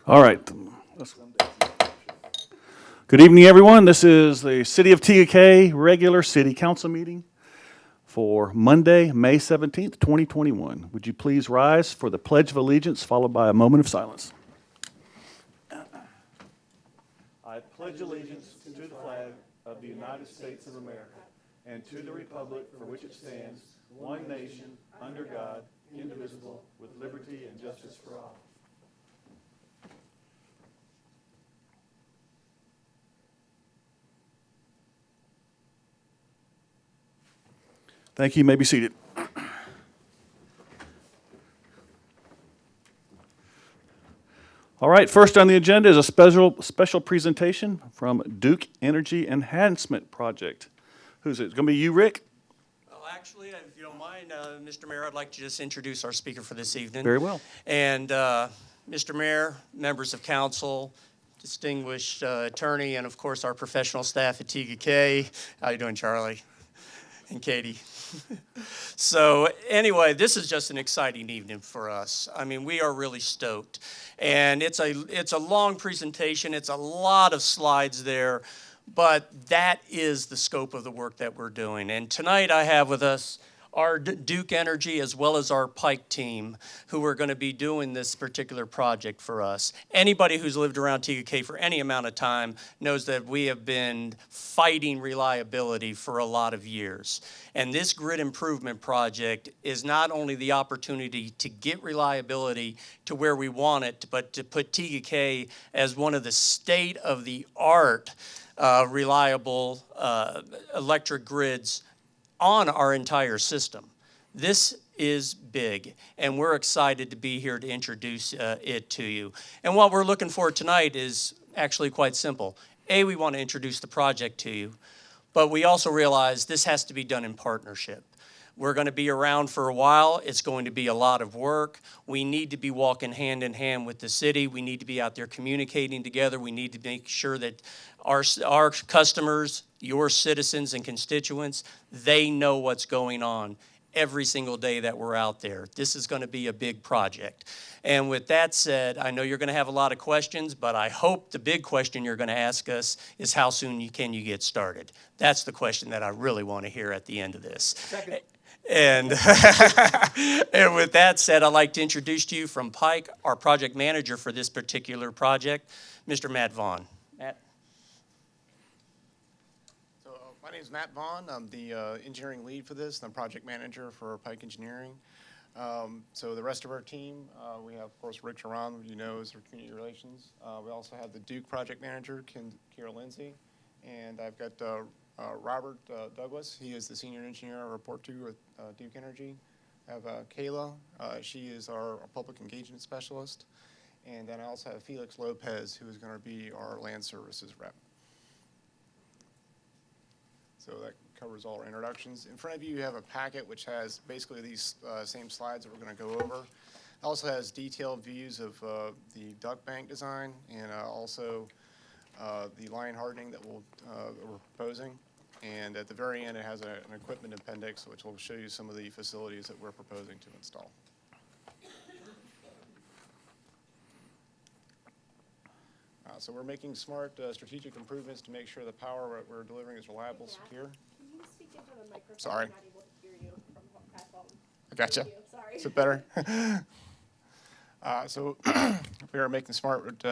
All right. Good evening, everyone. This is the City of TK regular city council meeting for Monday, May 17th, 2021. Would you please rise for the Pledge of Allegiance, followed by a moment of silence? I pledge allegiance to the flag of the United States of America and to the republic for which it stands, one nation, under God, indivisible, with liberty and justice for all. Thank you. You may be seated. All right, first on the agenda is a special presentation from Duke Energy Enhancement Project. Who's it? It's going to be you, Rick? Well, actually, if you don't mind, Mr. Mayor, I'd like to just introduce our speaker for this evening. Very well. And Mr. Mayor, members of council, distinguished attorney, and of course our professional staff at TGK. How you doing, Charlie? And Katie. So anyway, this is just an exciting evening for us. I mean, we are really stoked. And it's a long presentation. It's a lot of slides there. But that is the scope of the work that we're doing. And tonight I have with us our Duke Energy as well as our Pike team who are going to be doing this particular project for us. Anybody who's lived around TK for any amount of time knows that we have been fighting reliability for a lot of years. And this grid improvement project is not only the opportunity to get reliability to where we want it, but to put TK as one of the state-of-the-art reliable electric grids on our entire system. This is big, and we're excited to be here to introduce it to you. And what we're looking for tonight is actually quite simple. A, we want to introduce the project to you, but we also realize this has to be done in partnership. We're going to be around for a while. It's going to be a lot of work. We need to be walking hand in hand with the city. We need to be out there communicating together. We need to make sure that our customers, your citizens and constituents, they know what's going on every single day that we're out there. This is going to be a big project. And with that said, I know you're going to have a lot of questions, but I hope the big question you're going to ask us is how soon can you get started? That's the question that I really want to hear at the end of this. Second. And, and with that said, I'd like to introduce to you from Pike, our project manager for this particular project, Mr. Matt Vaughn. Matt? So my name is Matt Vaughn. I'm the engineering lead for this. I'm project manager for Pike Engineering. So the rest of our team, we have, of course, Rick Charan, who you know is our community relations. We also have the Duke project manager, Kira Lindsay. And I've got Robert Douglas. He is the senior engineer I report to with Duke Energy. I have Kayla. She is our public engagement specialist. And then I also have Felix Lopez, who is going to be our land services rep. So that covers all our introductions. In front of you, you have a packet which has basically these same slides that we're going to go over. It also has detailed views of the duct bank design and also the line hardening that we're proposing. And at the very end, it has an equipment appendix, which will show you some of the facilities that we're proposing to install. So we're making smart, strategic improvements to make sure the power we're delivering is reliable, secure. Can you speak into the microphone? Sorry. I'm not able to hear you from at home. I gotcha. Thank you. Sorry. Is it better? So we are making smart,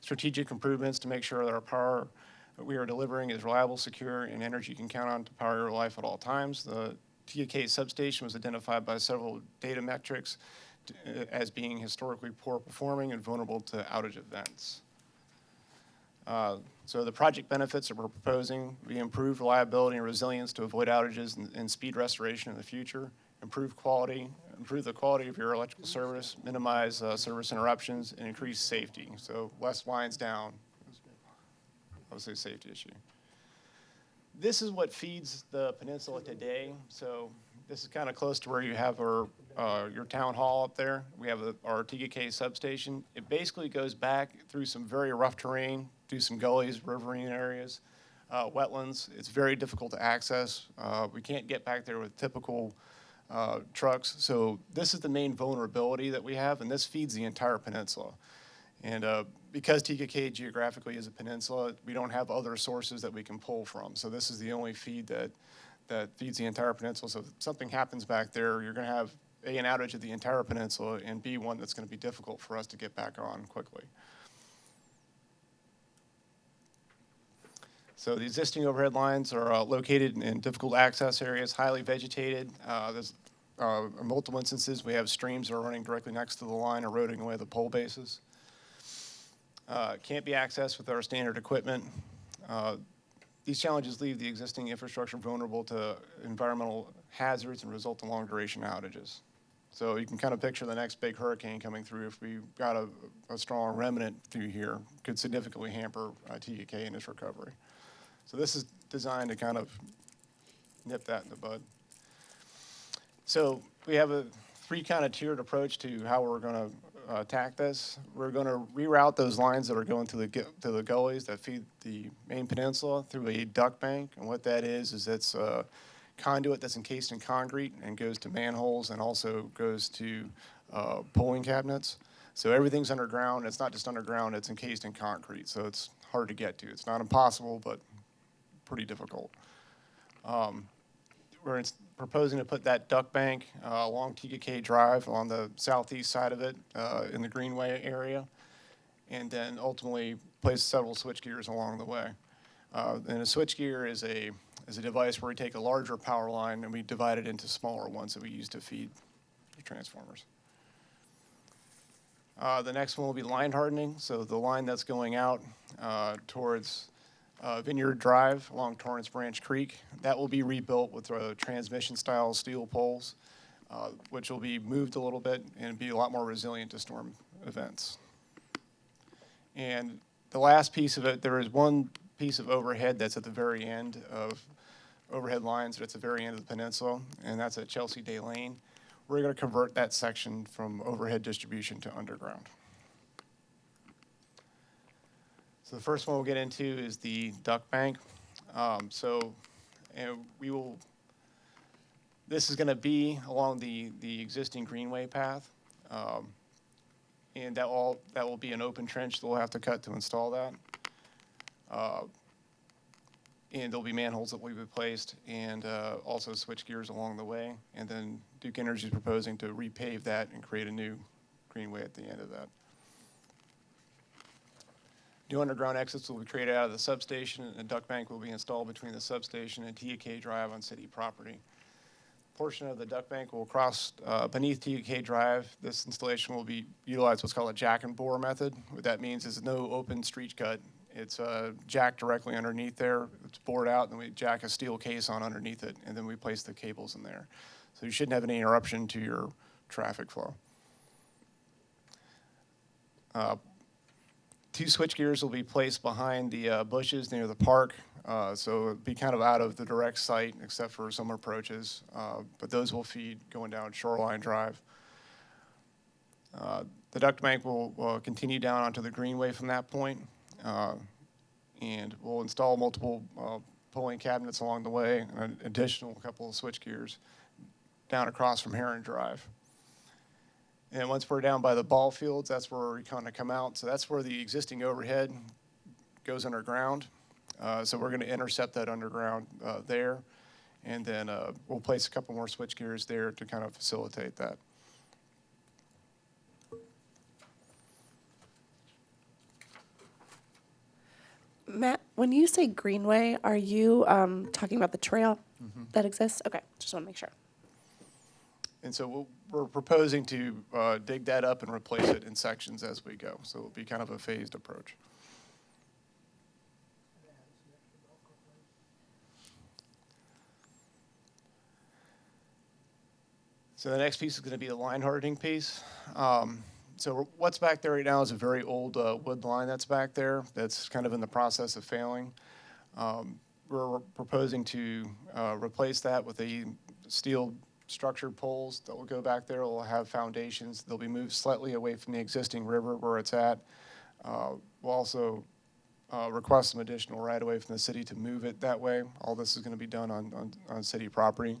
strategic improvements to make sure that our power that we are delivering is reliable, secure, and energy you can count on to power your life at all times. The TK substation was identified by several data metrics as being historically poor performing and vulnerable to outage events. So the project benefits that we're proposing, we improve reliability and resilience to avoid outages and speed restoration in the future, improve the quality of your electrical service, minimize service interruptions, and increase safety. So less lines down, obviously a safety issue. This is what feeds the peninsula today. So this is kind of close to where you have your town hall up there. We have our TKK substation. It basically goes back through some very rough terrain, through some gullies, riverine areas, wetlands. It's very difficult to access. We can't get back there with typical trucks. So this is the main vulnerability that we have, and this feeds the entire peninsula. And because TKK geographically is a peninsula, we don't have other sources that we can pull from. So this is the only feed that feeds the entire peninsula. So if something happens back there, you're going to have A, an outage of the entire peninsula, and B, one that's going to be difficult for us to get back on quickly. So the existing overhead lines are located in difficult access areas, highly vegetated. There's in multiple instances, we have streams that are running directly next to the line, eroding away the pole bases. Can't be accessed with our standard equipment. These challenges leave the existing infrastructure vulnerable to environmental hazards and result in long duration outages. So you can kind of picture the next big hurricane coming through. If we got a strong remnant through here, could significantly hamper TKK in its recovery. So this is designed to kind of nip that in the bud. So we have a three kind of tiered approach to how we're going to attack this. We're going to reroute those lines that are going to the gullies that feed the main peninsula through a duct bank. And what that is it's a conduit that's encased in concrete and goes to manholes and also goes to pulling cabinets. So everything's underground. It's not just underground, it's encased in concrete. So it's hard to get to. It's not impossible, but pretty difficult. We're proposing to put that duct bank along TKK Drive on the southeast side of it in the Greenway area, and then ultimately place several switch gears along the way. And a switch gear is a device where we take a larger power line and we divide it into smaller ones that we use to feed the transformers. The next one will be line hardening. So the line that's going out towards Vineyard Drive along Torrance Branch Creek, that will be rebuilt with transmission-style steel poles, which will be moved a little bit and be a lot more resilient to storm events. And the last piece of it, there is one piece of overhead that's at the very end of overhead lines that's at the very end of the peninsula, and that's at Chelsea Day Lane. We're going to convert that section from overhead distribution to underground. So the first one we'll get into is the duct bank. This is going to be along the existing Greenway path, and that will be an open trench that we'll have to cut to install that. And there'll be manholes that will be replaced, and also switch gears along the way. And then Duke Energy is proposing to repave that and create a new Greenway at the end of that. New underground exits will be created out of the substation, and a duct bank will be installed between the substation and TKK Drive on city property. A portion of the duct bank will cross beneath TKK Drive. This installation will utilize what's called a jack and bore method. What that means is no open street cut. It's jacked directly underneath there. It's bored out, and we jack a steel case on underneath it, and then we place the cables in there. So you shouldn't have any interruption to your traffic flow. Two switch gears will be placed behind the bushes near the park, so it'll be kind of out of the direct sight except for some approaches, but those will feed going down Shoreline Drive. The duct bank will continue down onto the Greenway from that point, and we'll install multiple pulling cabinets along the way, and an additional couple of switch gears down across from Heron Drive. And once we're down by the ball fields, that's where we kind of come out. So that's where the existing overhead goes underground. So we're going to intercept that underground there. And then we'll place a couple more switch gears there to kind of facilitate that. Matt, when you say Greenway, are you talking about the trail that exists? Okay, just want to make sure. And so we're proposing to dig that up and replace it in sections as we go. So it'll be kind of a phased approach. So the next piece is going to be the line hardening piece. So what's back there right now is a very old wood line that's back there that's kind of in the process of failing. We're proposing to replace that with a steel structured poles that will go back there. Will have foundations. They'll be moved slightly away from the existing river where it's at. We'll also request some additional right-of-way from the city to move it that way. All this is going to be done on city property.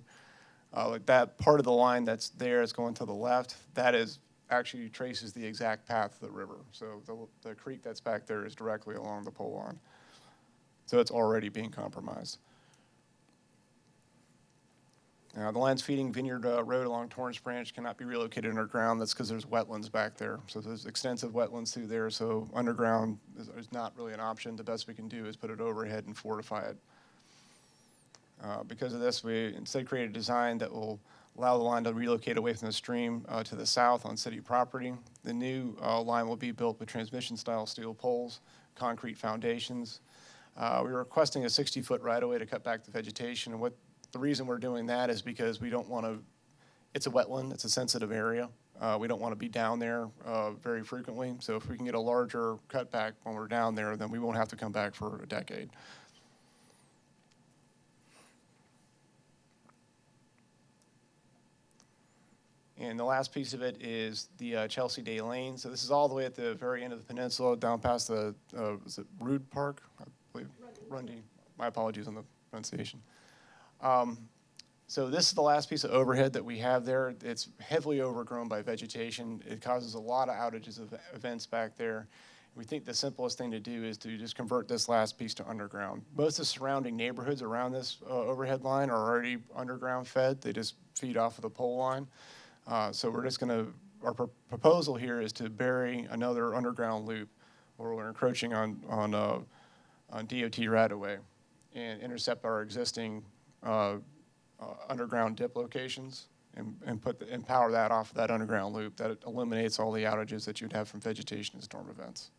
Like that part of the line that's there is going to the left. That is actually traces the exact path of the river. So the creek that's back there is directly along the pole line. So it's already being compromised. The lines feeding Vineyard Road along Torrance Branch cannot be relocated underground. That's because there's wetlands back there. So there's extensive wetlands through there, so underground is not really an option. The best we can do is put it overhead and fortify it. Because of this, we instead created a design that will allow the line to relocate away from the stream to the south on city property. The new line will be built with transmission-style steel poles, concrete foundations. We're requesting a 60-foot right-of-way to cut back the vegetation. And the reason we're doing that is because we don't want to, it's a wetland, it's a sensitive area. We don't want to be down there very frequently. So if we can get a larger cutback when we're down there, then we won't have to come back for a decade. And the last piece of it is the Chelsea Day Lane. So this is all the way at the very end of the peninsula, down past the, is it Rood Park? I believe. Rundy. My apologies on the pronunciation. So this is the last piece of overhead that we have there. It's heavily overgrown by vegetation. It causes a lot of outages of events back there. We think the simplest thing to do is to just convert this last piece to underground. Most of the surrounding neighborhoods around this overhead line are already underground fed. They just feed off of the pole line. So we're just going to, our proposal here is to bury another underground loop where we're encroaching on DOT right-of-way and intercept our existing underground dip locations and power that off of that underground loop. That eliminates all the outages that you'd have from vegetation and storm events.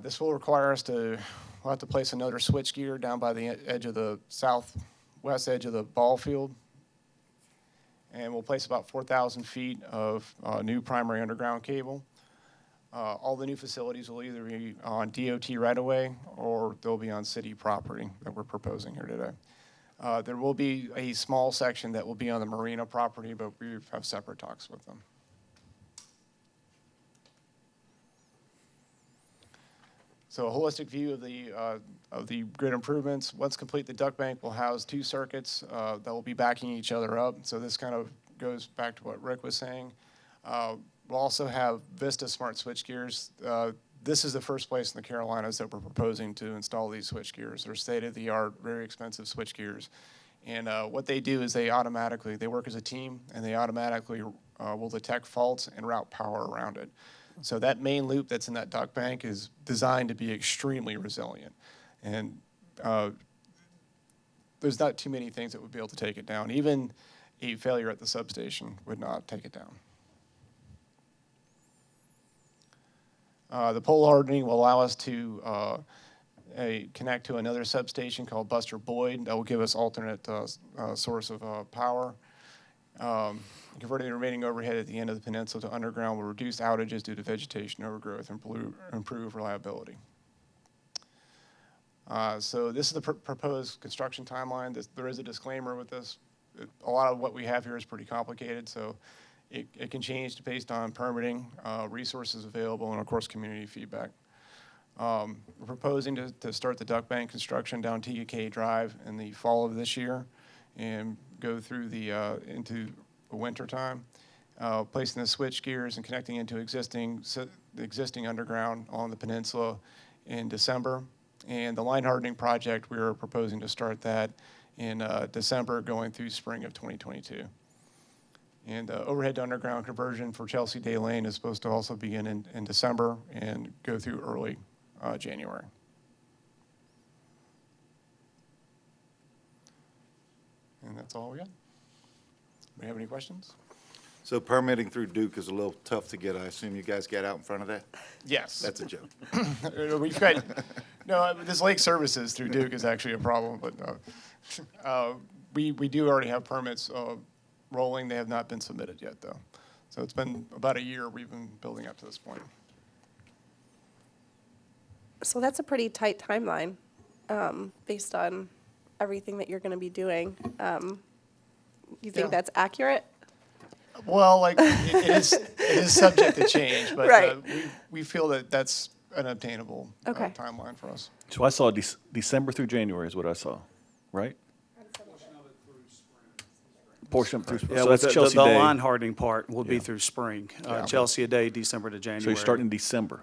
This will require us to, we'll have to place another switchgear down by the edge of the southwest edge of the ball field. And we'll place about 4,000 feet of new primary underground cable. All the new facilities will either be on DOT right-of-way or they'll be on city property that we're proposing here today. There will be a small section that will be on the marina property, but we have separate talks with them. So a holistic view of the grid improvements. Once complete, the duct bank will house 2 circuits that will be backing each other up. So this kind of goes back to what Rick was saying. We'll also have Vista smart switchgears. This is the first place in the Carolinas that we're proposing to install these switchgears. They're state-of-the-art, very expensive switchgears. And what they do is they work as a team, and they automatically will detect faults and route power around it. So that main loop that's in that duct bank is designed to be extremely resilient. And there's not too many things that would be able to take it down. Even a failure at the substation would not take it down. The pole hardening will allow us to connect to another substation called Buster Boyd that will give us alternate source of power. Converting the remaining overhead at the end of the peninsula to underground will reduce outages due to vegetation overgrowth and improve reliability. So this is the proposed construction timeline. There is a disclaimer with this. A lot of what we have here is pretty complicated, so it can change based on permitting, resources available, and of course community feedback. We're proposing to start the duct bank construction down TUK Drive in the fall of this year and go through into the winter time, placing the switch gears and connecting into the existing underground on the peninsula in December. And the line hardening project, we are proposing to start that in December going through spring of 2022. And overhead to underground conversion for Chelsea Day Lane is supposed to also begin in December and go through early January. And that's all we got. Do we have any questions? So permitting through Duke is a little tough to get. I assume you guys got out in front of that? Yes. That's a joke. We've got, no, this lake services through Duke is actually a problem, but we do already have permits rolling. They have not been submitted yet, though. So it's been about a year we've been building up to this point. So that's a pretty tight timeline, based on everything that you're going to be doing. You think Yeah. that's accurate? Well, like it is subject to change, but Right. we feel that that's an obtainable Okay. timeline for us. So I saw December through January is what I saw, right? portion up through. Yeah, so with that's the Chelsea Day. line hardening part will be Yeah. through spring. Yeah. Chelsea a day, December to January. So you're starting in December.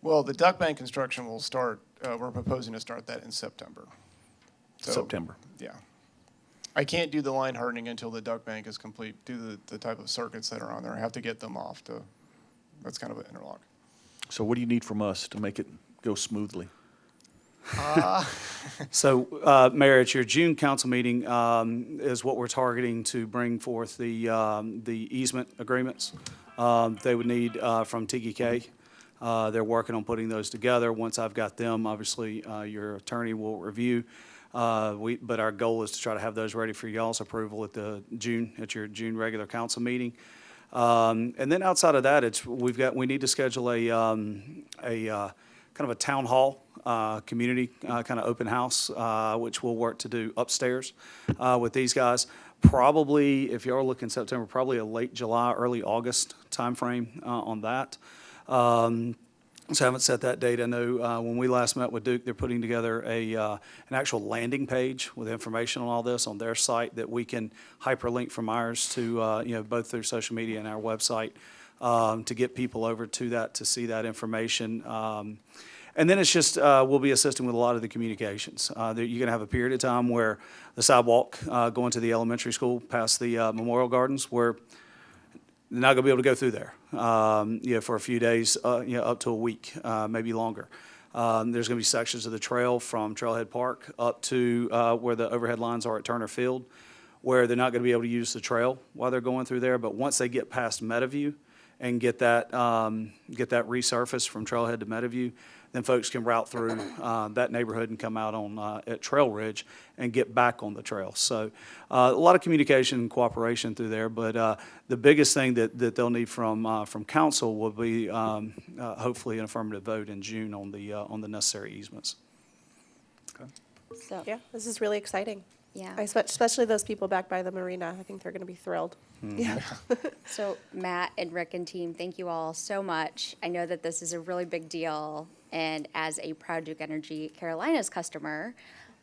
Well, the duck bank construction will start, we're proposing to start that in September. So, September. Yeah. I can't do the line hardening until the duck bank is complete, due to the type of circuits that are on there. I have to get them off to, that's kind of an interlock. So what do you need from us to make it go smoothly? So, Mayor, at your June council meeting is what we're targeting to bring forth the easement agreements. They would need from TGK. They're working on putting those together. Once I've got them, obviously, your attorney will review. But our goal is to try to have those ready for y'all's approval at your June regular council meeting. And then outside of that, we need to schedule a kind of a town hall, community kind of open house, which we'll work to do upstairs with these guys. Probably, if you are looking September, probably a late July, early August timeframe on that. So I haven't set that date. I know when we last met with Duke, they're putting together an actual landing page with information on all this on their site that we can hyperlink from ours to, both through social media and our website to get people over to that, to see that information. And then it's just, we'll be assisting with a lot of the communications. You're going to have a period of time where the sidewalk going to the elementary school past the Memorial Gardens, where they're not going to be able to go through there, for a few days, up to a week, maybe longer. There's going to be sections of the trail from Trailhead Park up to where the overhead lines are at Turner Field, where they're not going to be able to use the trail while they're going through there. But once they get past Meadowview and get that resurfaced from Trailhead to Meadowview, then folks can route through that neighborhood and come out on at Trail Ridge and get back on the trail. So a lot of communication and cooperation through there. But the biggest thing that they'll need from council will be hopefully an affirmative vote in June on the necessary easements. So, Yeah, this is really exciting. yeah. Especially those people back by the marina. I think they're going to be thrilled. Yeah. So Matt and Rick and team, thank you all so much. I know that this is a really big deal, and as a proud Duke Energy Carolinas customer,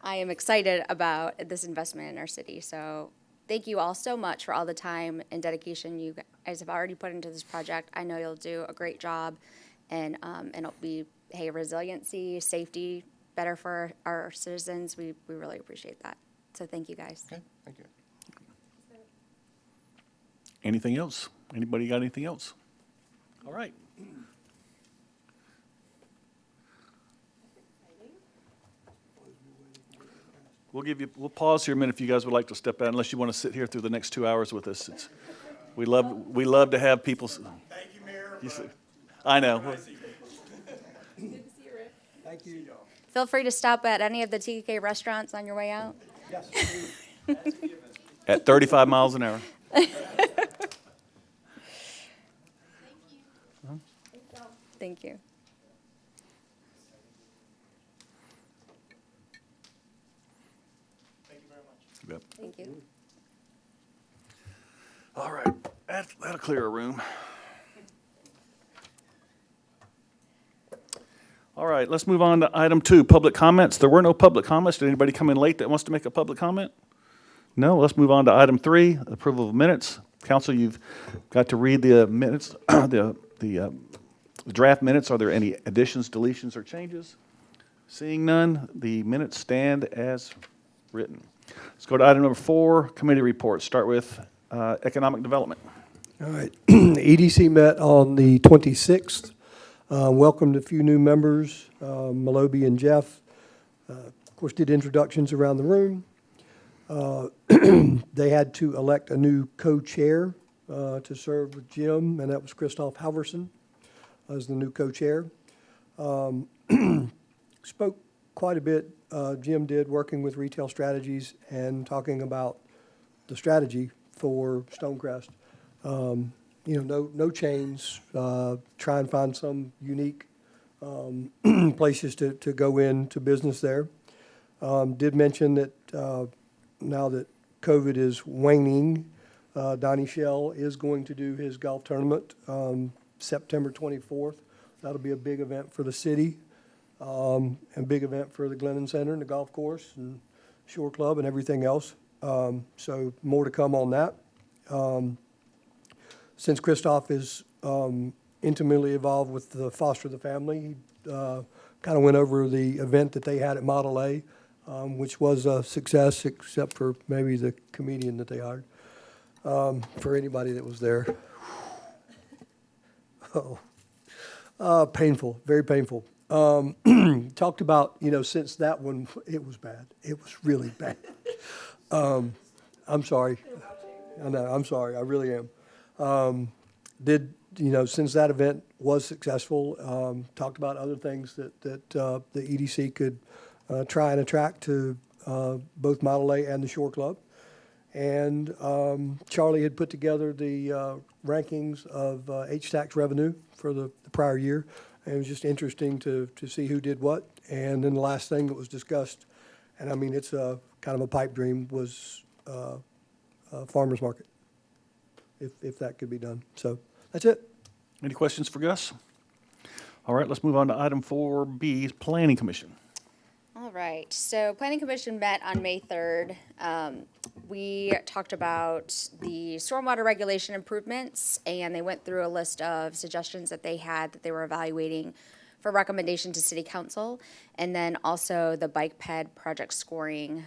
I am excited about this investment in our city. So thank you all so much for all the time and dedication you guys have already put into this project. I know you'll do a great job, and it'll be, resiliency, safety, better for our citizens. We really appreciate that. So thank you guys. Okay, thank you. Anything else? Anybody got anything else? All right. We'll pause here a minute if you guys would like to step out, unless you want to sit here through the next 2 hours with us. We love to have people. Thank you, Mayor. I know. Thank you. Feel free to stop at any of the TK restaurants on your way out. Yes. At 35 miles an hour. Thank you. You bet. Thank you. All right, that'll clear a room. All right, let's move on to item 2, public comments. There were no public comments. Did anybody come in late that wants to make a public comment? No, let's move on to item 3, approval of minutes. Council, you've got to read the minutes, the draft minutes. Are there any additions, deletions, or changes? Seeing none, the minutes stand as written. Let's go to item number 4, committee reports. Start with economic development. All right. EDC met on the 26th. Welcomed a few new members, Malobi and Jeff. Of course, did introductions around the room. They had to elect a new co-chair to serve with Jim, and that was Christoph Halverson as the new co-chair. Spoke quite a bit, Jim did, working with Retail Strategies and talking about the strategy for Stonecrest. No chains, try and find some unique places to go into business there. Did mention that now that COVID is waning, Donnie Shell is going to do his golf tournament September 24th. That'll be a big event for the city, and big event for the Glennon Center and the golf course and Shore Club and everything else. So more to come on that. Since Christoph is intimately involved with the Foster the Family, he kind of went over the event that they had at Model A, which was a success, except for maybe the comedian that they hired, for anybody that was there. Painful, very painful. Talked about, since that one, it was bad. It was really bad. I'm sorry. I know, I'm sorry. I really am. Since that event was successful, talked about other things that the EDC could try and attract to both Model A and the Shore Club. And Charlie had put together the rankings of H-Tax revenue for the prior year. And it was just interesting to see who did what. And then the last thing that was discussed, and I mean, it's a kind of a pipe dream, was farmer's market, if that could be done. So that's it. Any questions for Gus? All right, let's move on to item 4B, Planning Commission. All right, so Planning Commission met on May 3rd. We talked about the stormwater regulation improvements, and they went through a list of suggestions that they had that they were evaluating for recommendation to City Council, and then also the bike ped project scoring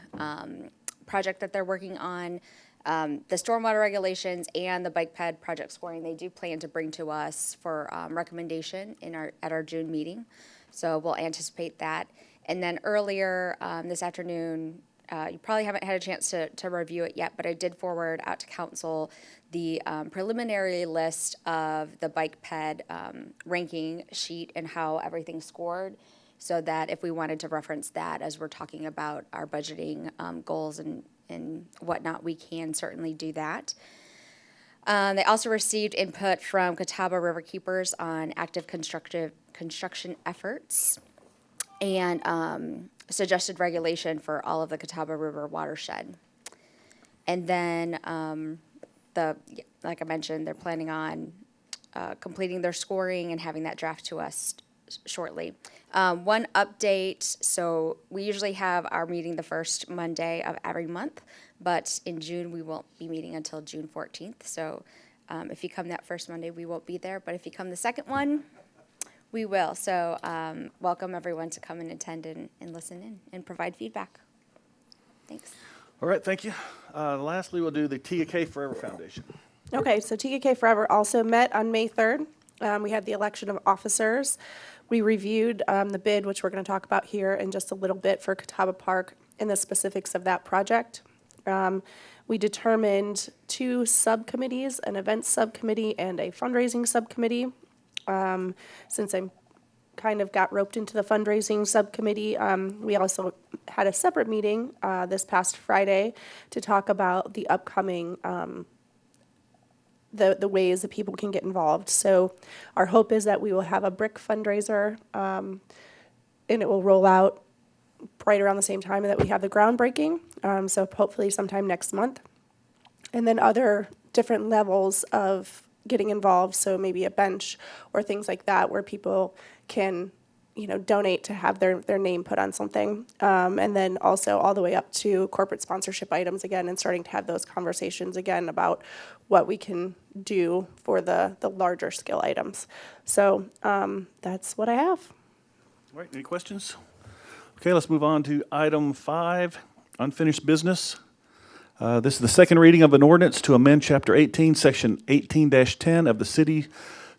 project that they're working on. The stormwater regulations and the bike ped project scoring, they do plan to bring to us for recommendation at our June meeting. So we'll anticipate that. And then earlier this afternoon, you probably haven't had a chance to review it yet, but I did forward out to council the preliminary list of the bike ped ranking sheet and how everything scored, so that if we wanted to reference that as we're talking about our budgeting goals and whatnot, we can certainly do that. They also received input from Catawba River Keepers on active construction efforts and suggested regulation for all of the Catawba River watershed. And then, like I mentioned, they're planning on completing their scoring and having that draft to us shortly. One update, so we usually have our meeting the first Monday of every month, but in June we won't be meeting until June 14th. So if you come that first Monday, we won't be there, but if you come the second one, we will. So welcome everyone to come and attend and listen in and provide feedback. Thanks. All right, thank you. Lastly, we'll do the TK Forever Foundation. Okay, so TKK Forever also met on May 3rd. We had the election of officers. We reviewed the bid, which we're going to talk about here in just a little bit, for Catawba Park and the specifics of that project. We determined 2 subcommittees, an events subcommittee and a fundraising subcommittee. Since I kind of got roped into the fundraising subcommittee, we also had a separate meeting this past Friday to talk about the upcoming the ways that people can get involved. So our hope is that we will have a brick fundraiser, and it will roll out right around the same time that we have the groundbreaking, so hopefully sometime next month. And then other different levels of getting involved, so maybe a bench or things like that where people can, donate to have their name put on something. And then also all the way up to corporate sponsorship items again, and starting to have those conversations again about what we can do for the larger scale items. So that's what I have. All right, any questions? Okay, let's move on to item 5, unfinished business. This is the second reading of an ordinance to amend Chapter 18, Section 18-10 of the City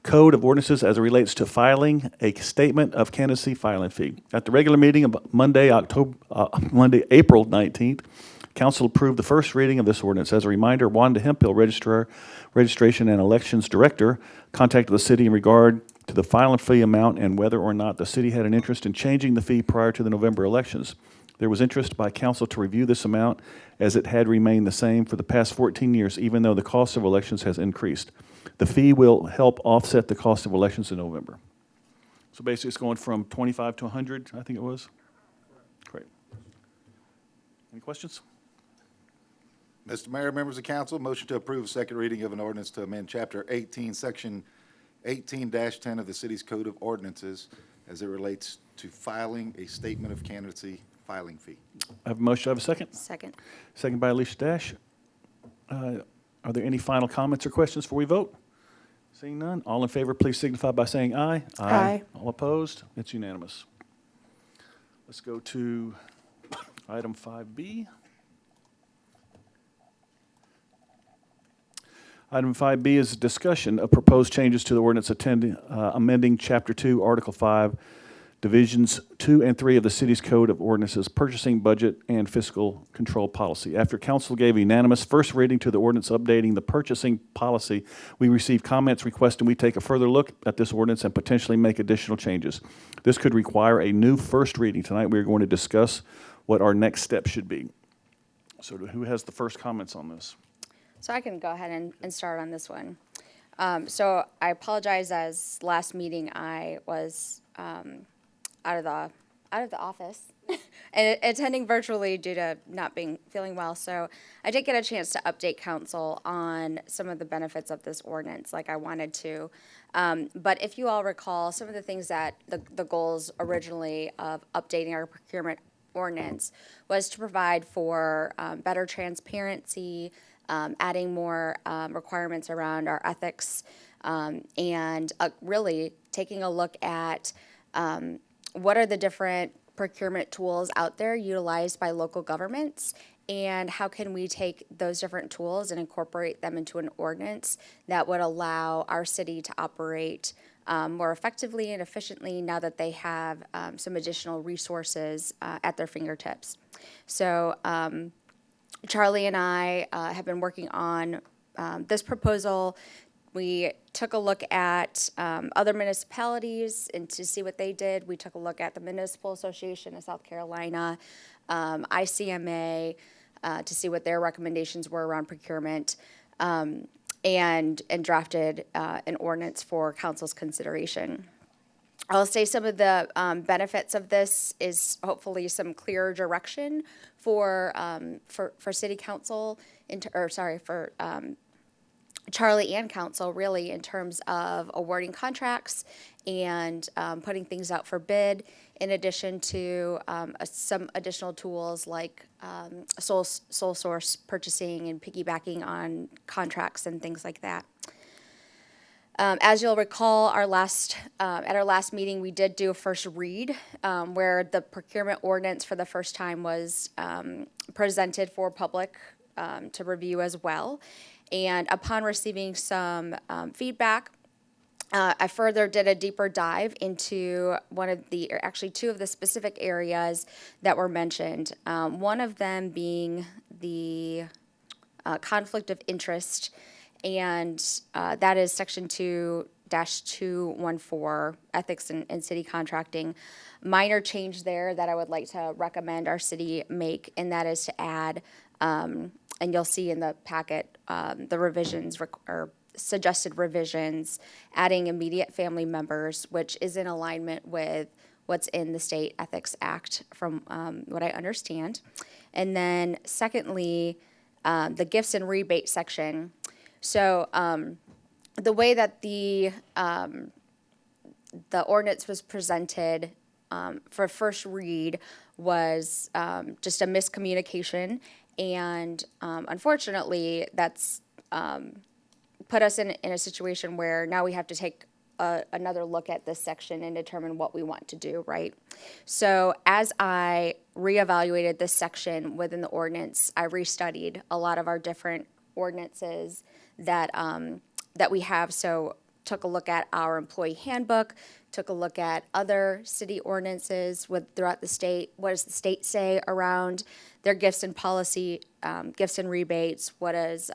Code of Ordinances as it relates to filing a statement of candidacy filing fee. At the regular meeting of Monday, April 19th, Council approved the first reading of this ordinance. As a reminder, Wanda Hemphill, Registration and Elections Director, contacted the city in regard to the filing fee amount and whether or not the city had an interest in changing the fee prior to the November elections. There was interest by council to review this amount as it had remained the same for the past 14 years, even though the cost of elections has increased. The fee will help offset the cost of elections in November. So basically it's going from 25 to 100, I think it was. Great. Any questions? Mr. Mayor, members of council, motion to approve second reading of an ordinance to amend Chapter 18, Section 18-10 of the city's Code of Ordinances as it relates to filing a statement of candidacy filing fee. I have a motion, I have a second. Second. Second by Alicia Dash. Are there any final comments or questions before we vote? Seeing none, all in favor, please signify by saying aye. Aye. All opposed? It's unanimous. Let's go to item 5B. Item 5B is a discussion of proposed changes to the ordinance amending Chapter 2, Article 5, Divisions 2 and 3 of the city's Code of Ordinances, Purchasing, Budget, and Fiscal Control Policy. After council gave a unanimous first reading to the ordinance updating the purchasing policy, we received comments requesting we take a further look at this ordinance and potentially make additional changes. This could require a new first reading. Tonight, we are going to discuss what our next step should be. So who has the first comments on this? So I can go ahead and start on this one. So I apologize, as last meeting I was out of the office and attending virtually due to not feeling well. So I did get a chance to update council on some of the benefits of this ordinance like I wanted to. But if you all recall, some of the things that the goals originally of updating our procurement ordinance was to provide for better transparency, adding more requirements around our ethics, and really taking a look at what are the different procurement tools out there utilized by local governments, and how can we take those different tools and incorporate them into an ordinance that would allow our city to operate more effectively and efficiently now that they have some additional resources at their fingertips. So Charlie and I have been working on this proposal. We took a look at other municipalities and to see what they did. We took a look at the Municipal Association of South Carolina, ICMA, to see what their recommendations were around procurement, and drafted an ordinance for council's consideration. I'll say some of the benefits of this is hopefully some clearer direction for city council, for Charlie and council, really, in terms of awarding contracts and putting things out for bid, in addition to some additional tools like sole source purchasing and piggybacking on contracts and things like that. As you'll recall, at our last meeting, we did do a first read where the procurement ordinance for the first time was presented for public to review as well. And upon receiving some feedback, I further did a deeper dive into two of the specific areas that were mentioned. One of them being the conflict of interest, and that is Section 2-214, Ethics in City Contracting. Minor change there that I would like to recommend our city make, and that is to add, and you'll see in the packet, the revisions or suggested revisions, adding immediate family members, which is in alignment with what's in the State Ethics Act from what I understand. And then secondly, the gifts and rebate section. So the way that the ordinance was presented for first read was just a miscommunication, and unfortunately, that's put us in a situation where now we have to take another look at this section and determine what we want to do, right? So as I reevaluated this section within the ordinance, I restudied a lot of our different ordinances that we have. So took a look at our employee handbook, took a look at other city ordinances throughout the state. What does the state say around their gifts and policy, gifts and rebates? What does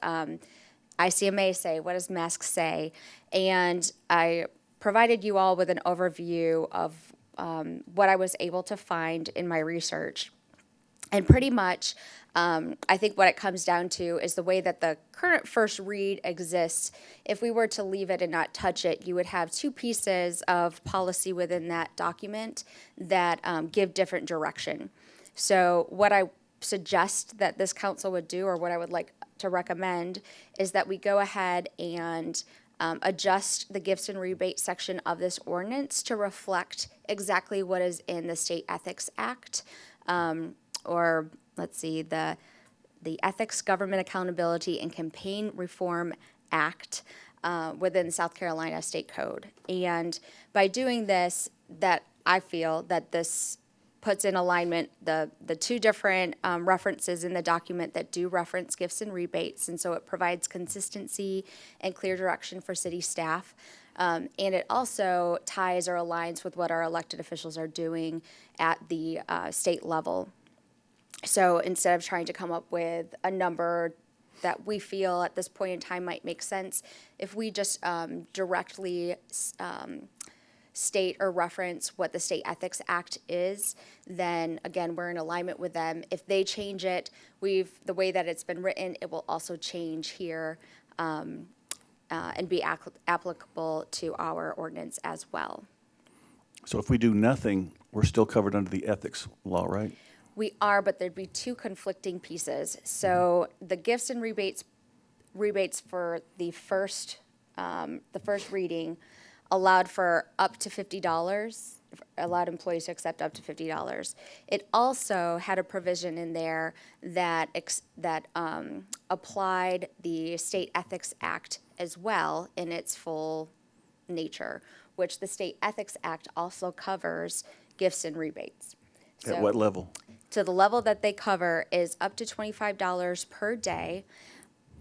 ICMA say? What does MASC say? And I provided you all with an overview of what I was able to find in my research. And pretty much, I think what it comes down to is the way that the current first read exists. If we were to leave it and not touch it, you would have two pieces of policy within that document that give different direction. So what I suggest that this council would do, or what I would like to recommend, is that we go ahead and adjust the gifts and rebate section of this ordinance to reflect exactly what is in the State Ethics Act. or let's see, the Ethics, Government Accountability, and Campaign Reform Act within the South Carolina State Code. And by doing this, that I feel that this puts in alignment the two different references in the document that do reference gifts and rebates, and so it provides consistency and clear direction for city staff. And it also ties or aligns with what our elected officials are doing at the state level. So instead of trying to come up with a number that we feel at this point in time might make sense, if we just directly state or reference what the State Ethics Act is, then again, we're in alignment with them. If they change it, the way that it's been written, it will also change here and be applicable to our ordinance as well. So if we do nothing, we're still covered under the ethics law, right? We are, but there'd be two conflicting pieces. So the gifts and rebates for the first reading allowed for up to $50, allowed employees to accept up to $50. It also had a provision in there that applied the State Ethics Act as well in its full nature, which the State Ethics Act also covers gifts and rebates. At So- what level? So the level that they cover is up to $25 per day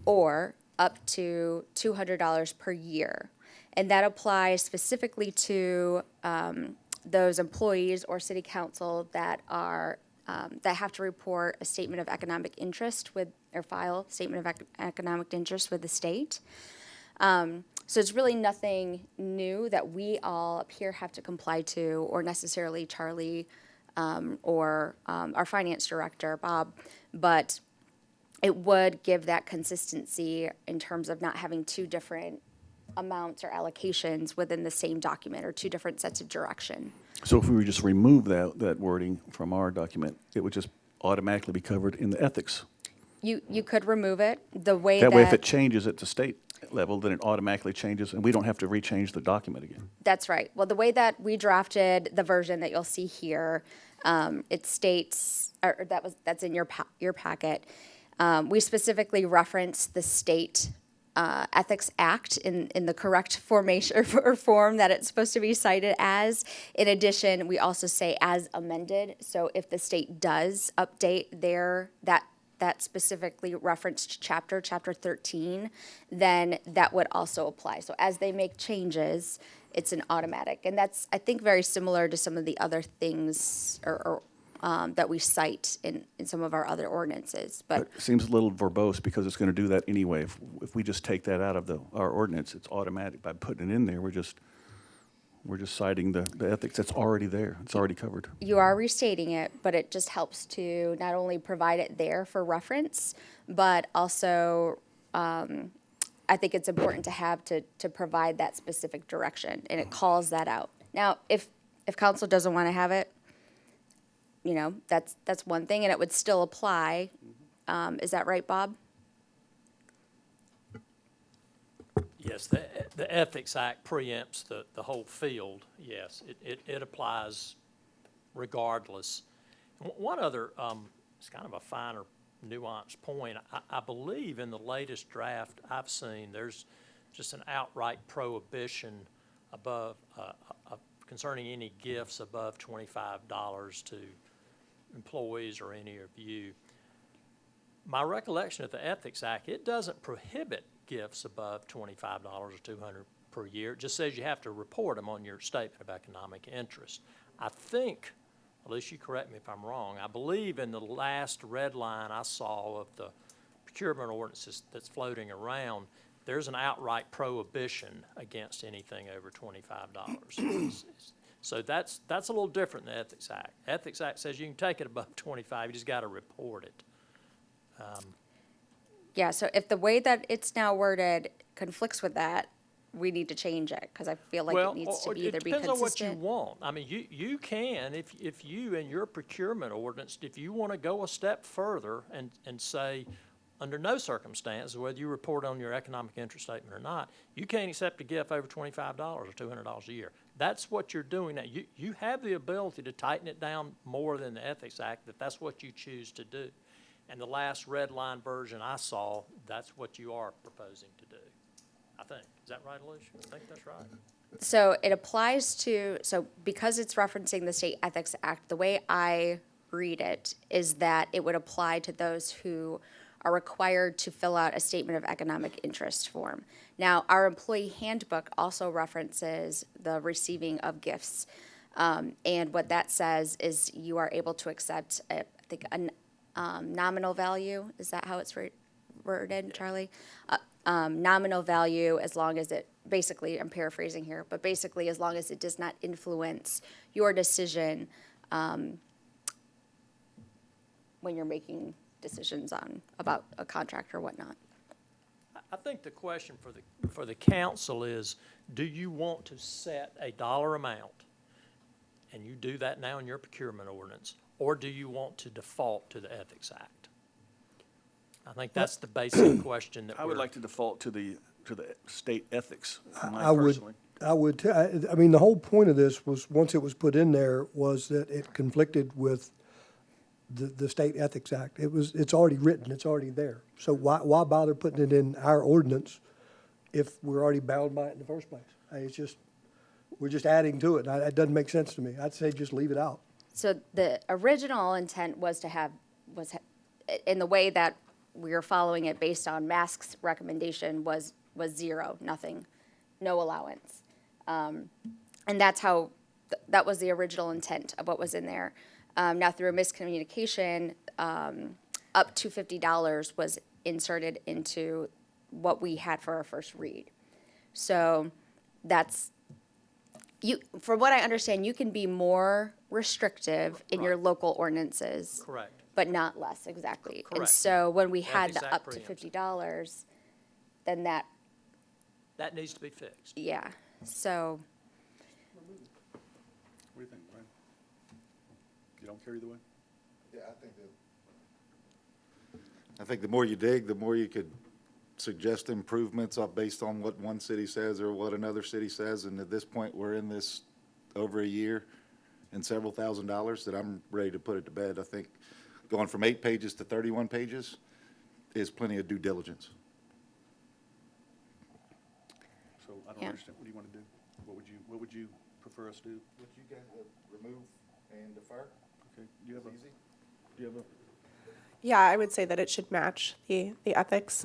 or up to $200 per year. And that applies specifically to those employees or city council that are that have to report a statement of economic interest with, or file a statement of economic interest with the state. So it's really nothing new that we all up here have to comply to, or necessarily Charlie or our finance director, Bob, but it would give that consistency in terms of not having two different amounts or allocations within the same document or two different sets of direction. So if we were just remove that wording from our document, it would just automatically be covered in the ethics. You could remove it the way That way, if it changes at the state level, then it automatically changes, and we don't have to rechange the document again. That's right. Well, the way that we drafted the version that you'll see here, it states, or that's in your packet. We specifically reference the State Ethics Act in the correct formation or form that it's supposed to be cited as. In addition, we also say as amended. So if the state does update that specifically referenced chapter 13, then that would also apply. So as they make changes, it's an automatic. And that's, I think, very similar to some of the other things that we cite in some of our other ordinances. But It seems a little verbose because it's going to do that anyway. If we just take that out of our ordinance, it's automatic. By putting it in there, we're just citing the ethics that's already there. It's already covered. you are restating it, but it just helps to not only provide it there for reference, but also I think it's important to have to provide that specific direction, and it calls that out. Now, if council doesn't want to have it, that's one thing, and it would still apply. Is that right, Bob? Yes, the Ethics Act preempts the whole field, yes. It applies regardless. One other, it's kind of a finer nuanced point. I believe in the latest draft I've seen, there's just an outright prohibition above, concerning any gifts above $25 to employees or any of you. My recollection of the Ethics Act, it doesn't prohibit gifts above $25 or $200 per year. It just says you have to report them on your statement of economic interest. I think, at least you correct me if I'm wrong, I believe in the last red line I saw of the procurement ordinances that's floating around, there's an outright prohibition against anything over $25. So that's a little different than the Ethics Act. Ethics Act says you can take it above 25, you just got to report it. Yeah, so if the way that it's now worded conflicts with that, we need to change it, because I feel like it needs to either be consistent. It depends on what you want. I mean, you can, if you, in your procurement ordinance, if you want to go a step further and say, under no circumstances, whether you report on your economic interest statement or not, you can't accept a gift over $25 or $200 a year. that's what you're doing now. You have the ability to tighten it down more than the Ethics Act, if that's what you choose to do. And the last red line version I saw, that's what you are proposing to do, I think. Is that right, Alicia? I think that's right. So it applies to, so because it's referencing the State Ethics Act, the way I read it is that it would apply to those who are required to fill out a statement of economic interest form. Now, our employee handbook also references the receiving of gifts. And what that says is you are able to accept, I think, a nominal value. Is that how it's worded, Charlie? Nominal value, as long as it, basically, I'm paraphrasing here, but basically as long as it does not influence your decision when you're making decisions about a contract or whatnot. I think the question for the council is, do you want to set a dollar amount? And you do that now in your procurement ordinance, or do you want to default to the Ethics Act? I think that's the basic question that I would like to default to the state ethics, I would, I mean, the whole point of this was, once it was put in there, was that it conflicted with the State Ethics Act. It's already written, it's already there. So why bother putting it in our ordinance if we're already bound by it in the first place? It's just, we're just adding to it. It doesn't make sense to me. I'd say just leave it out. So the original intent was to have, in the way that we are following it based on Mask's recommendation, was zero, nothing, no allowance. And that's how, that was the original intent of what was in there. Now, through a miscommunication, up to $50 was inserted into what we had for our first read. So that's, from what I understand, you can be more restrictive in your local ordinances. Correct. But not less, exactly. And Correct. so when we had Ethics the Act up to preempts it. $50, then that, That needs to be fixed. yeah, so, What do you think, Brian? You don't care either way? Yeah, I think the more you dig, the more you could suggest improvements based on what one city says or what another city says. And at this point, we're in this over a year and several $1,000s that I'm ready to put it to bed. I think going from 8 pages to 31 pages is plenty of due diligence. So I don't Yeah. understand. What do you want to do? What would you prefer us to do? Would you guys remove and defer? Okay, do you have a? Yeah, I would say that it should match the ethics,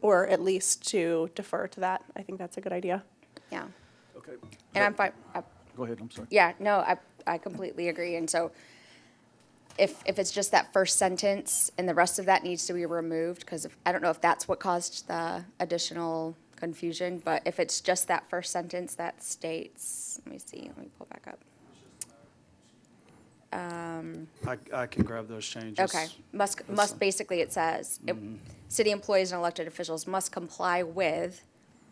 or at least to defer to that. I think that's a good idea. yeah. Okay. And I'm fine, Go ahead, I'm sorry. yeah, no, I completely agree. And so if it's just that first sentence and the rest of that needs to be removed, because I don't know if that's what caused the additional confusion, but if it's just that first sentence that states, let me pull back up. I can grab those changes. Okay, must, basically it says, city employees and elected officials must comply with,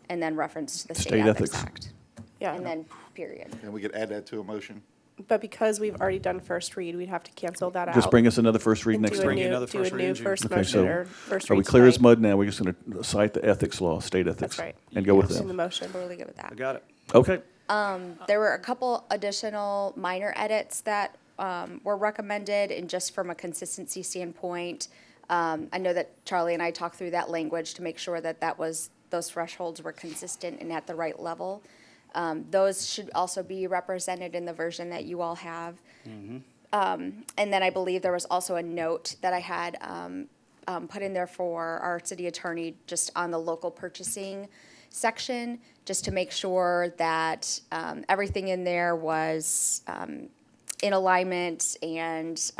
and then reference to the State Ethics Act. Yeah. And then period. And we could add that to a motion. But because we've already done first read, we'd have to cancel that out. Just bring us another first read and next do a week. you new- another do first a read new in June. first Okay, motion so or first Are we read clear as tonight. mud now? We're just going to cite the ethics law, state ethics. That's right. And go with In the them. motion. Totally good with that. I got it. Okay. There were a couple additional minor edits that were recommended, and just from a consistency standpoint, I know that Charlie and I talked through that language to make sure that those thresholds were consistent and at the right level. Those should also be represented in the version that you all have. And then I believe there was also a note that I had put in there for our city attorney, just on the local purchasing section, just to make sure that everything in there was in alignment and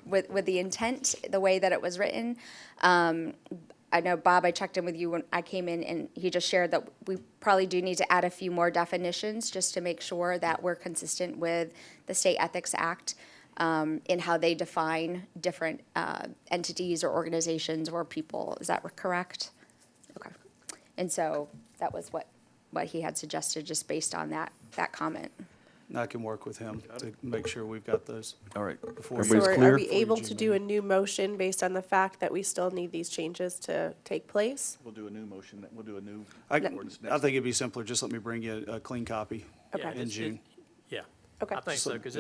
with the intent, the way that it was written. I know, Bob, I checked in with you when I came in, and he just shared that we probably do need to add a few more definitions just to make sure that we're consistent with the State Ethics Act in how they define different entities or organizations or people. Is that correct? Okay. And so that was what he had suggested, just based on that comment. I can work with him to make sure we've got those. All right. Before So Everybody's are clear? we able to do a new motion based on the fact that we still need these changes to take place? We'll do a new motion, we'll do a new I ordinance I next. think it'd be simpler, just let me bring you a clean copy Okay. in June. Yeah. Okay. I think so, because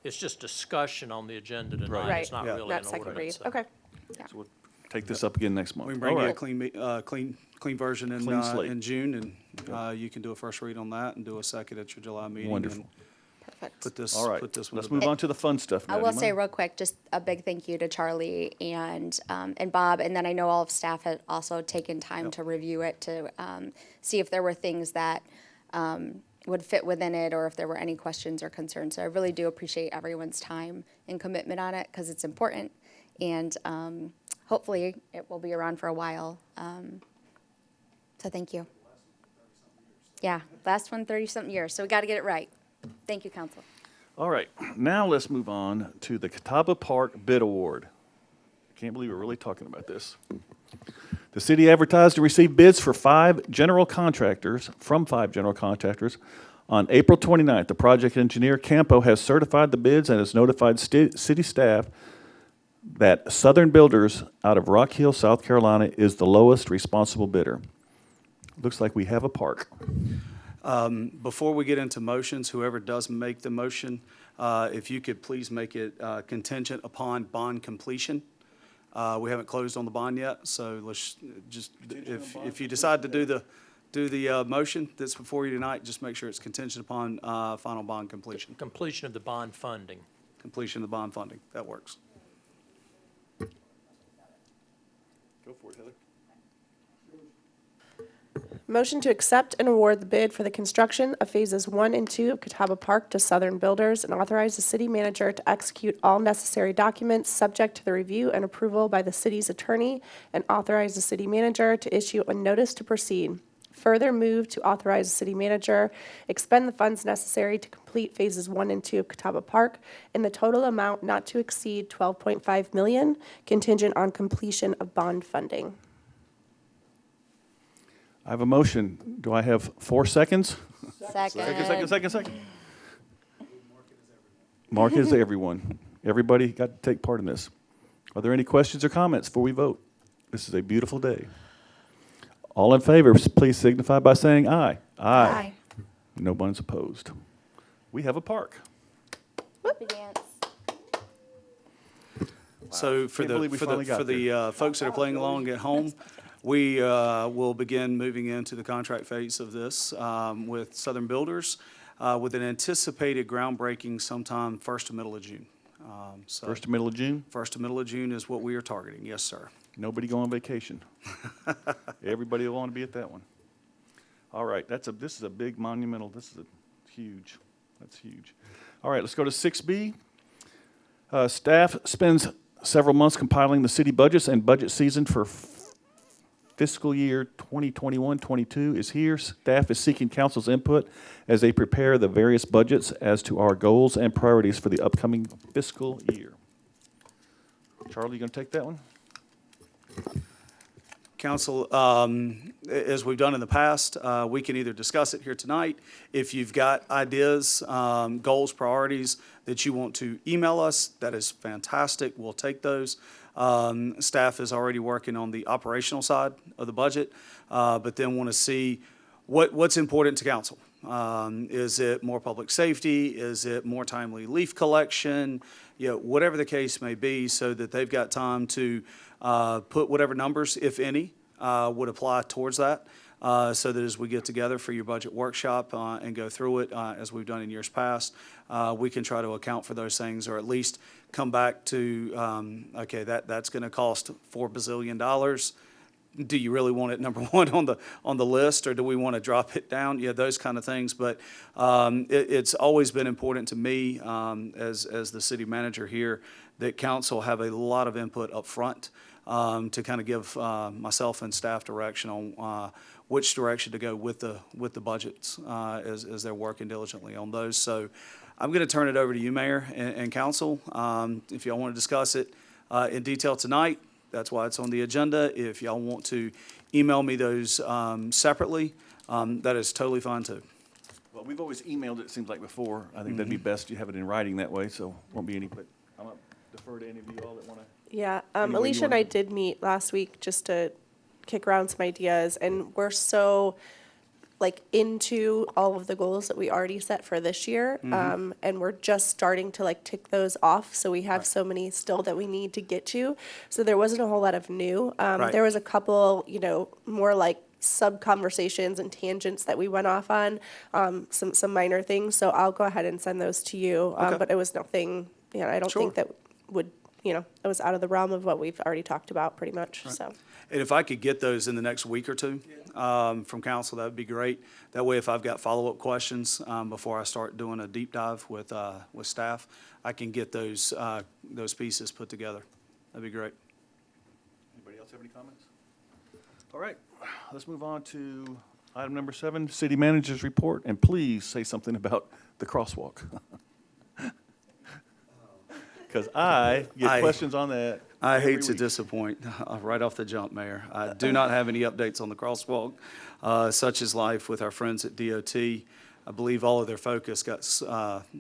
it's just discussion on the agenda tonight. Right. It's not Yeah. really an Not second read. ordinance. so. Okay. So we'll take this up again next month. We can bring All you a right. clean version Clean slate. in June, and you can do a first read on that and do a second at your July meeting. Wonderful. and Perfect. Put this, All right. put this one Let's to move bed. on to the fun stuff now. I Do will you say mind? real quick, just a big thank you to Charlie and Bob, and then I know all of staff had also taken time to review it to see if there were things that would fit within it or if there were any questions or concerns. So I really do appreciate everyone's time and commitment on it because it's important, and hopefully it will be around for a while. So thank you. Yeah, last one 30-something years, so we got to get it right. Thank you, council. All right, now let's move on to the Catawba Park Bid Award. I can't believe we're really talking about this. The city advertised to receive bids for from 5 general contractors on April 29th. The project engineer, Campo, has certified the bids and has notified city staff that Southern Builders out of Rock Hill, South Carolina, is the lowest responsible bidder. Looks like we have a park. Before we get into motions, whoever does make the motion, if you could please make it contingent upon bond completion. We haven't closed on the bond yet, so let's just, if you decide to do the motion that's before you tonight, just make sure it's contingent upon final bond completion. Completion of the bond funding. Completion of the bond funding, that works. Go for it, Heather. Motion to accept and award the bid for the construction of phases 1 and 2 of Catawba Park to Southern Builders and authorize the city manager to execute all necessary documents subject to the review and approval by the city's attorney and authorize the city manager to issue a notice to proceed. Further move to authorize the city manager expend the funds necessary to complete phases 1 and 2 of Catawba Park in the total amount not to exceed $12.5 million, contingent on completion of bond funding. I have a motion. Do I have 4 seconds? Second. Second. Mark is everyone. Everybody got to take part in this. Are there any questions or comments before we vote? This is a beautiful day. All in favor, please signify by saying aye. Aye. No one's opposed. We have a park. Happy dance. So for Can't the, believe we for finally the, got for the folks that are playing along at home, we will begin moving into the contract phase of this with Southern Builders with an anticipated groundbreaking sometime first to middle of June. So First to middle of June, first to middle of June is what we are targeting. Yes, sir. nobody go on vacation. Everybody will want to be at that one. All right, this is a big monumental, this is huge. That's huge. All right, let's go to 6B. Staff spends several months compiling the city budgets, and budget season for fiscal year 2021-22 is here. Staff is seeking council's input as they prepare the various budgets as to our goals and priorities for the upcoming fiscal year. Charlie, you going to take that one? Council, as we've done in the past, we can either discuss it here tonight. If you've got ideas, goals, priorities that you want to email us, that is fantastic. We'll take those. Staff is already working on the operational side of the budget, but then want to see what's important to council. Is it more public safety? Is it more timely leaf collection? You know, whatever the case may be, so that they've got time to put whatever numbers, if any, would apply towards that, so that as we get together for your budget workshop and go through it, as we've done in years past, we can try to account for those things, or at least come back to, okay, that's going to cost $4 bazillion. Do you really want it number one on the list, or do we want to drop it down? Yeah, those kind of things. But it's always been important to me as the city manager here that council have a lot of input up front to kind of give myself and staff direction on which direction to go with the budgets as they're working diligently on those. So I'm going to turn it over to you, Mayor and council. If y'all want to discuss it in detail tonight, that's why it's on the agenda. If y'all want to email me those separately, that is totally fine too. Well, we've always emailed it seems like before. I think that'd be best you have it in writing that way, so won't be any, but I'm going to defer to any of you all that want to. Yeah, Any way you Alicia and I wanna- did meet last week just to kick around some ideas, and we're so like into all of the goals that we already set for this year, and we're just starting to like tick those off. So we have so many still that we need to get to. So there wasn't a whole lot of new. Right. There was a couple, more like sub conversations and tangents that we went off on, some minor things. So I'll go ahead and send those to you. Okay. But it was nothing. I don't think Sure. that would. It was out of the realm of what we've already talked about pretty much. So. And if I could get those in the next week or two from council, that would be great. That way, if I've got follow-up questions before I start doing a deep dive with staff, I can get those pieces put together. That'd be great. Anybody else have any comments? All right, let's move on to item number 7, city manager's report, and please say something about the crosswalk. Because I get questions on that. I every hate to week. disappoint right off the jump, Mayor. I do not have any updates on the crosswalk. Such is life with our friends at DOT. I believe all of their focus got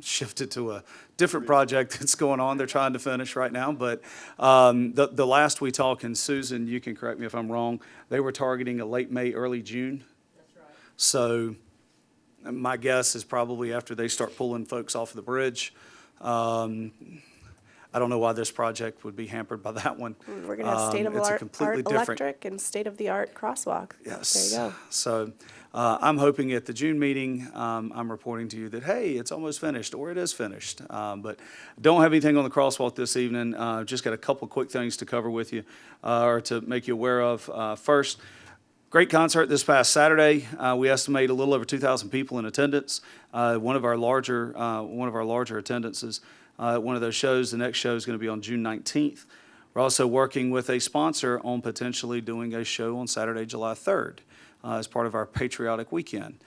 shifted to a different project that's going on. They're trying to finish right now. But the last we talked, and Susan, you can correct me if I'm wrong, they were targeting a late May, early June. That's right. So my guess is probably after they start pulling folks off of the bridge. I don't know why this project would be hampered by that one. We're going to have It's a completely different. electric and state-of-the-art crosswalk. Yes. There you go. So I'm hoping at the June meeting, I'm reporting to you that, hey, it's almost finished, or it is finished. But don't have anything on the crosswalk this evening. Just got a couple quick things to cover with you, or to make you aware of. First, great concert this past Saturday. We estimate a little over 2,000 people in attendance. One of our larger attendances. One of those shows, the next show is going to be on June 19th. We're also working with a sponsor on potentially doing a show on Saturday, July 3rd, as part of our patriotic weekend.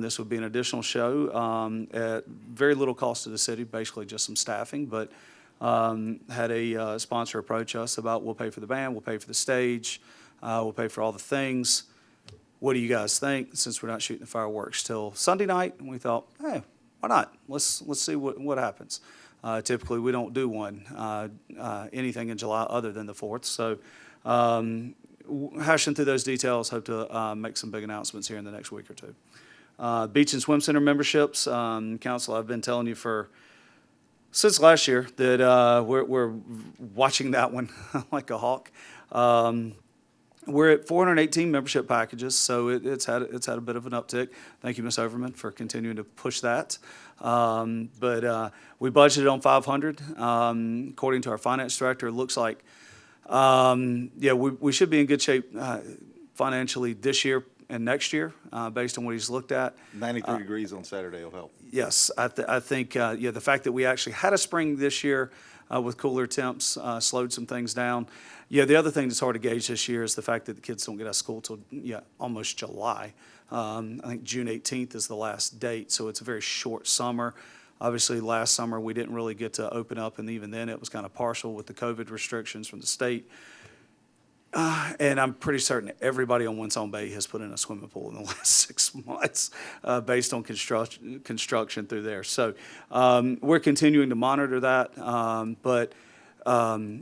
This would be an additional show at very little cost to the city, basically just some staffing, but had a sponsor approach us about, we'll pay for the band, we'll pay for the stage, we'll pay for all the things. What do you guys think? Since we're not shooting the fireworks till Sunday night, and we thought, hey, why not? Let's see what happens. Typically, we don't do anything in July other than the 4th. So hashing through those details, hope to make some big announcements here in the next week or two. Beach and Swim Center memberships, council, I've been telling you since last year that we're watching that one like a hawk. We're at 418 membership packages, so it's had a bit of an uptick. Thank you, Ms. Overman, for continuing to push that. But we budgeted on 500. According to our finance director, it looks like we should be in good shape financially this year and next year, based on what he's looked at. 93 degrees on Saturday will help. Yes, I think the fact that we actually had a spring this year with cooler temps slowed some things down. Yeah, the other thing that's hard to gauge this year is the fact that the kids don't get out of school till almost July. I think June 18th is the last date, so it's a very short summer. Obviously, last summer we didn't really get to open up, and even then it was kind of partial with the COVID restrictions from the state. And I'm pretty certain everybody on Winsong Bay has put in a swimming pool in the last 6 months based on construction through there. So we're continuing to monitor that. But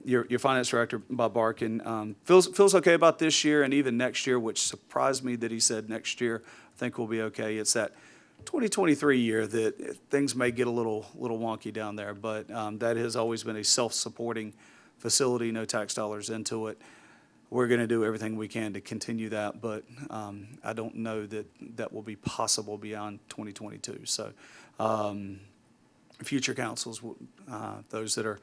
your finance director, Bob Barkin, feels okay about this year and even next year, which surprised me that he said next year I think we'll be okay. It's that 2023 year that things may get a little wonky down there. But that has always been a self-supporting facility, no tax dollars into it. We're going to do everything we can to continue that, but I don't know that will be possible beyond 2022. So future councils, those that are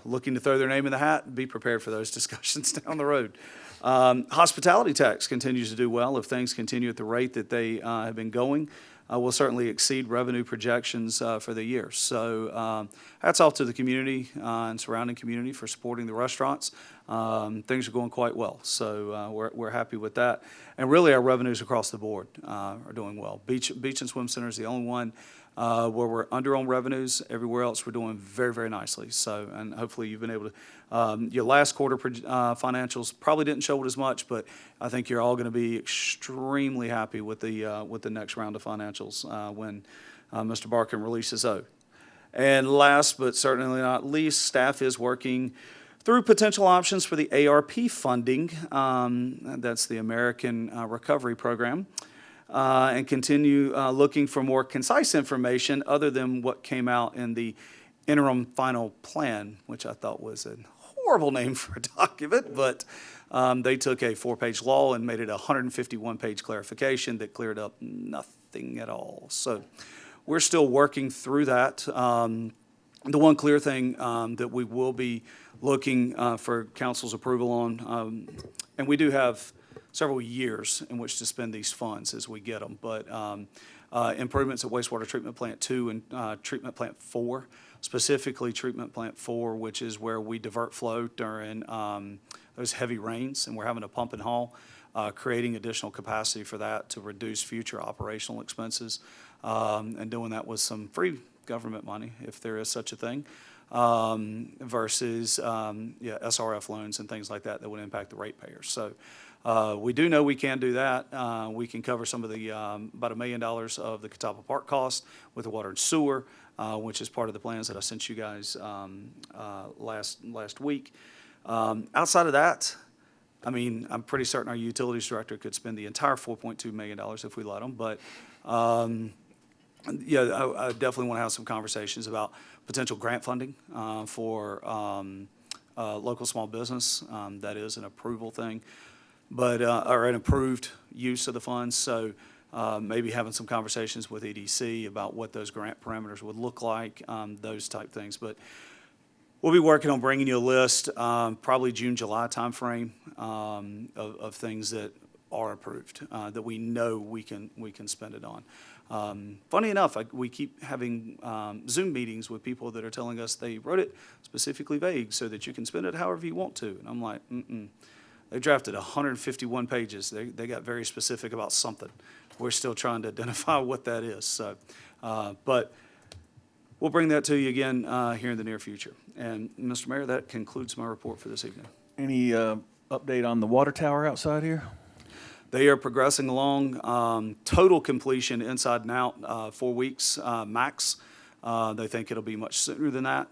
looking to throw their name in the hat, be prepared for those discussions down the road. Hospitality tax continues to do well. If things continue at the rate that they have been going, will certainly exceed revenue projections for the year. So hats off to the community and surrounding community for supporting the restaurants. Things are going quite well, so we're happy with that. And really, our revenues across the board are doing well. Beach and Swim Center is the only one where we're under on revenues. Everywhere else, we're doing very, very nicely. So, and hopefully you've been able to, your last quarter financials probably didn't show it as much, but I think you're all going to be extremely happy with the next round of financials when Mr. Barkin releases those. And last but certainly not least, staff is working through potential options for the ARP funding, that's the American Recovery Program, and continue looking for more concise information other than what came out in the interim final plan, which I thought was a horrible name for a document, but they took a 4-page law and made it a 151-page clarification that cleared up nothing at all. So we're still working through that. The one clear thing that we will be looking for council's approval on, and we do have several years in which to spend these funds as we get them, but improvements at wastewater treatment plant 2 and treatment plant 4, specifically treatment plant 4, which is where we divert flow during those heavy rains, and we're having to pump and haul, creating additional capacity for that to reduce future operational expenses, and doing that with some free government money, if there is such a thing, versus SRF loans and things like that that would impact the ratepayers. So we do know we can do that. We can cover some of the about $1 million of the Catawba Park cost with the water and sewer, which is part of the plans that I sent you guys last week. Outside of that, I mean, I'm pretty certain our utilities director could spend the entire $4.2 million if we let him, but yeah, I definitely want to have some conversations about potential grant funding for local small business. That is an approval thing, but or an approved use of the funds. So maybe having some conversations with EDC about what those grant parameters would look like, those type things. But we'll be working on bringing you a list, probably June, July timeframe, of things that are approved, that we know we can spend it on. Funny enough, we keep having Zoom meetings with people that are telling us they wrote it specifically vague so that you can spend it however you want to. And I'm like, They drafted 151 pages. They got very specific about something. We're still trying to identify what that is. So, but we'll bring that to you again here in the near future. And Mr. Mayor, that concludes my report for this evening. Any update on the water tower outside here? They are progressing along. Total completion inside and out, 4 weeks max. They think it'll be much sooner than that,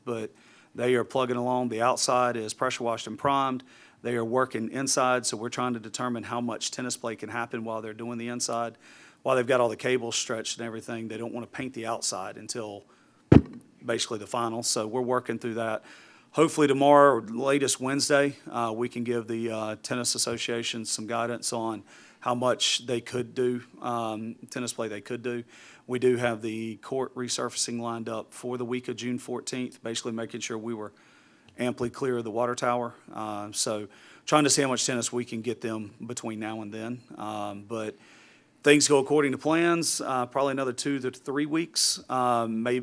but they are plugging along. The outside is pressure washed and primed. They are working inside, so we're trying to determine how much tennis play can happen while they're doing the inside. While they've got all the cables stretched and everything, they don't want to paint the outside until basically the final. So we're working through that. Hopefully tomorrow, or latest Wednesday, we can give the tennis association some guidance on how much they could do, tennis play they could do. We do have the court resurfacing lined up for the week of June 14th, basically making sure we were amply clear of the water tower. So trying to see how much tennis we can get them between now and then. But things go according to plans, probably another 2 to 3 weeks, may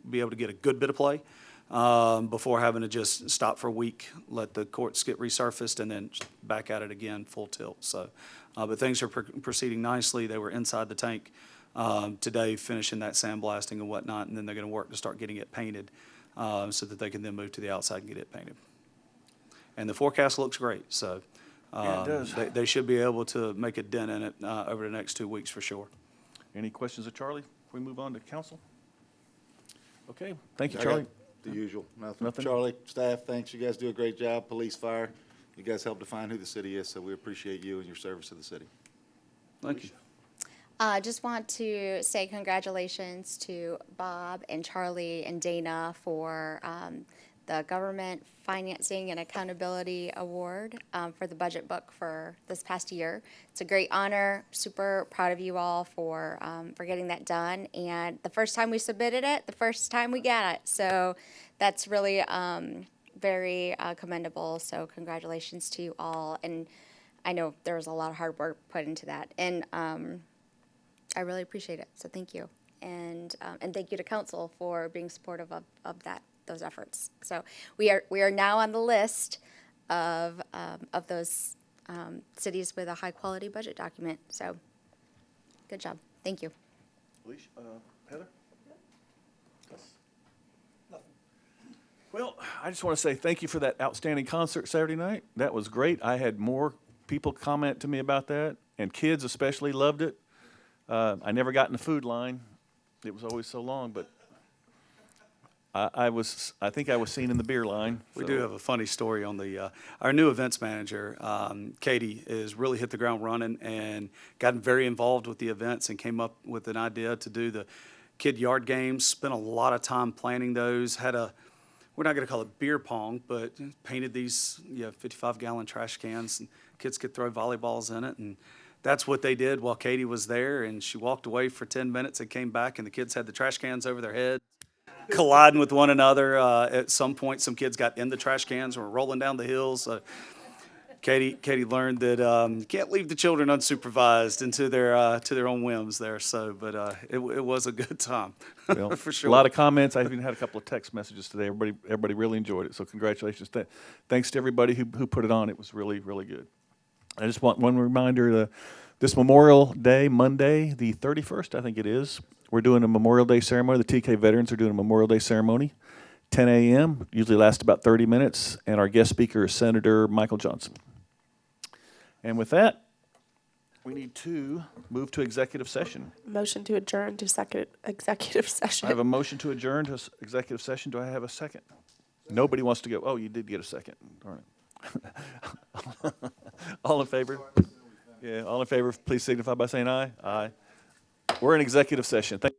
be able to get a good bit of play. Before having to just stop for a week, let the courts get resurfaced, and then back at it again, full tilt. So, but things are proceeding nicely. They were inside the tank today, finishing that sandblasting and whatnot, and then they're going to work to start getting it painted so that they can then move to the outside and get it painted. And the forecast looks great, so Yeah, it does. they should be able to make a dent in it over the next 2 weeks for sure. Any questions of Charlie before we move on to council? Okay, thank you, I got Charlie. The usual, nothing. Nothing? Charlie, staff, thanks. You guys do a great job. Police, fire. You guys help define who the city is, so we appreciate you and your service to the city. Thank you. Just want to say congratulations to Bob and Charlie and Dana for the Government Financing and Accountability Award for the budget book for this past year. It's a great honor. Super proud of you all for getting that done. And the first time we submitted it, the first time we got it. So that's really very commendable. So congratulations to you all. And I know there was a lot of hard work put into that. And I really appreciate it. So thank you. And thank you to council for being supportive of those efforts. So we are now on the list of those cities with a high quality budget document. So good job. Thank you. Alicia, Heather? Well, I just want to say thank you for that outstanding concert Saturday night. That was great. I had more people comment to me about that, and kids especially loved it. I never got in the food line. It was always so long, but I think I was seen in the beer line. We so- do have a funny story on the, our new events manager, Katie, has really hit the ground running and gotten very involved with the events and came up with an idea to do the kid yard games, spent a lot of time planning those, we're not going to call it beer pong, but painted these 55-gallon trash cans, and kids could throw volleyballs in it. And that's what they did while Katie was there. And she walked away for 10 minutes and came back, and the kids had the trash cans over their heads, colliding with one another. At some point, some kids got in the trash cans and were rolling down the hills. Katie learned that you can't leave the children unsupervised into to their own whims there. So, but it was a good time, Well, for sure. A lot of comments. I even had a couple of text messages today. Everybody really enjoyed it. So congratulations. Thanks to everybody who put it on. It was really, really good. I just want one reminder. This Memorial Day, Monday, the 31st, I think it is, we're doing a Memorial Day ceremony. The TK veterans are doing a Memorial Day ceremony, 10 a.m., usually lasts about 30 minutes, and our guest speaker is Senator Michael Johnson. And with that, we need to move to executive session. Motion to adjourn to second executive session. I have a motion to adjourn to executive session. Do I have a second? Nobody wants to go. Oh, you did get a second. Darn it. All in favor? Yeah, all in favor, please signify by saying aye. Aye. We're in executive session. Thank